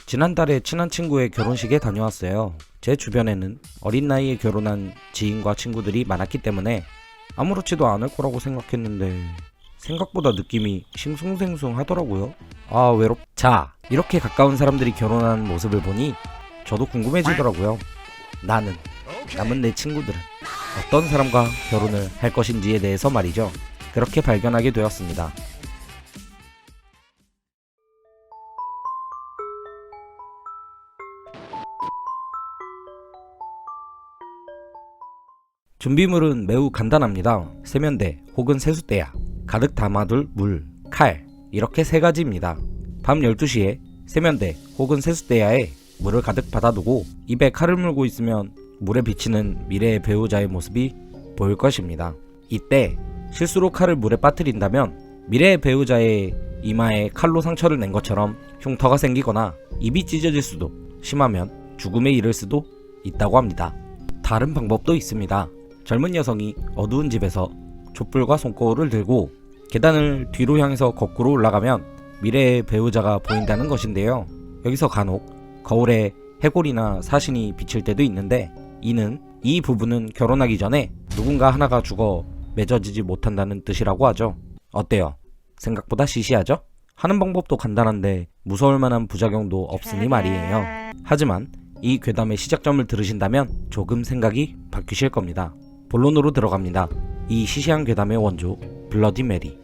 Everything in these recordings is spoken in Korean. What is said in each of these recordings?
지난달에 친한 친구의 결혼식에 다녀왔어요. 제 주변에는 어린 나이에 결혼한 지인과 친구들이 많았기 때문에 아무렇지도 않을 거라고 생각했는데 생각보다 느낌이 싱숭생숭하더라고요. 아, 자, 이렇게 가까운 사람들이 결혼하는 모습을 보니 저도 궁금해지더라고요. 나는, 남은 내 친구들은 어떤 사람과 결혼을 할 것인지에 대해서 말이죠. 그렇게 발견하게 되었습니다. 준비물은 매우 간단합니다. 세면대 혹은 세숫대야, 가득 담아둘 물, 칼, 이렇게 세 가지입니다. 밤 12시에 세면대 혹은 세숫대야에 물을 가득 받아두고 입에 칼을 물고 있으면 물에 비치는 미래의 배우자의 모습이 보일 것입니다. 이때 실수로 칼을 물에 빠뜨린다면 미래의 배우자의 이마에 칼로 상처를 낸 것처럼 흉터가 생기거나 입이 찢어질 수도, 심하면 죽음에 이를 수도 있다고 합니다. 다른 방법도 있습니다. 젊은 여성이 어두운 집에서 촛불과 손거울을 들고 계단을 뒤로 향해서 거꾸로 올라가면 미래의 배우자가 보인다는 것인데요. 여기서 간혹 거울에 해골이나 사신이 비칠 때도 있는데 이 부분은 결혼하기 전에 누군가 하나가 죽어 맺어지지 못한다는 뜻이라고 하죠. 어때요? 생각보다 시시하죠? 하는 방법도 간단한데 무서울 만한 부작용도 없으니 말이에요. 하지만 이 괴담의 시작점을 들으신다면 조금 생각이 바뀌실 겁니다. 본론으로 들어갑니다. 이 시시한 괴담의 원조 블러디 메리.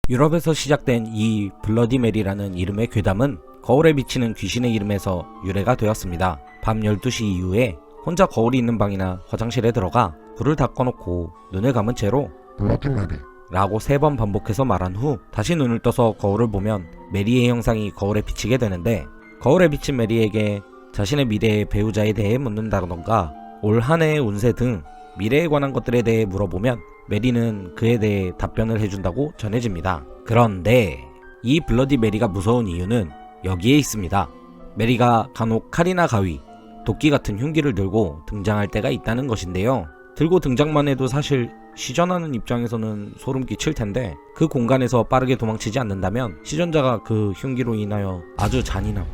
유럽에서 시작된 이 블러디 메리라는 이름의 괴담은 거울에 비치는 귀신의 이름에서 유래가 되었습니다. 밤 12시 이후에 혼자 거울이 있는 방이나 화장실에 들어가 불을 다 꺼놓고 눈을 감은 채로 블러디 메리 라고 3번 반복해서 말한 후 다시 눈을 떠서 거울을 보면 메리의 형상이 거울에 비치게 되는데, 거울에 비친 메리에게 자신의 미래의 배우자에 대해 묻는다던가 올 한 해의 운세 등 미래에 관한 것들에 대해 물어보면 메리는 그에 대해 답변을 해준다고 전해집니다. 그런데 이 블러디 메리가 무서운 이유는 여기에 있습니다. 메리가 간혹 칼이나 가위, 도끼 같은 흉기를 들고 등장할 때가 있다는 것인데요. 들고 등장만 해도 사실 시전하는 입장에서는 소름 끼칠 텐데 그 공간에서 빠르게 도망치지 않는다면 시전자가 그 흉기로 인하여 아주 잔인하고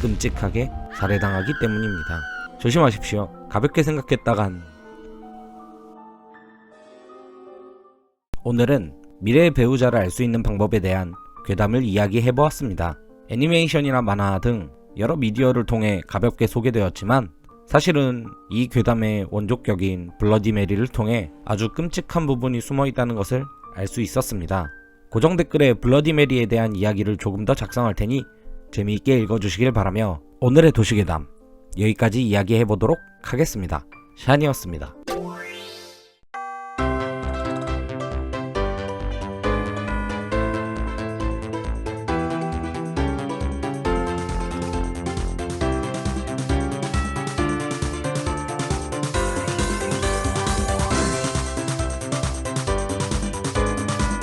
끔찍하게 살해당하기 때문입니다. 조심하십시오. 가볍게 생각했다간. 오늘은 미래의 배우자를 알 수 있는 방법에 대한 괴담을 이야기해보았습니다. 애니메이션이나 만화 등 여러 미디어를 통해 가볍게 소개되었지만 사실은 이 괴담의 원조격인 블러디 메리를 통해 아주 끔찍한 부분이 숨어 있다는 것을 알 수 있었습니다. 고정 댓글에 블러디 메리에 대한 이야기를 조금 더 작성할 테니 재미있게 읽어주시길 바라며 오늘의 도시괴담 여기까지 이야기해보도록 하겠습니다. 샤니였습니다.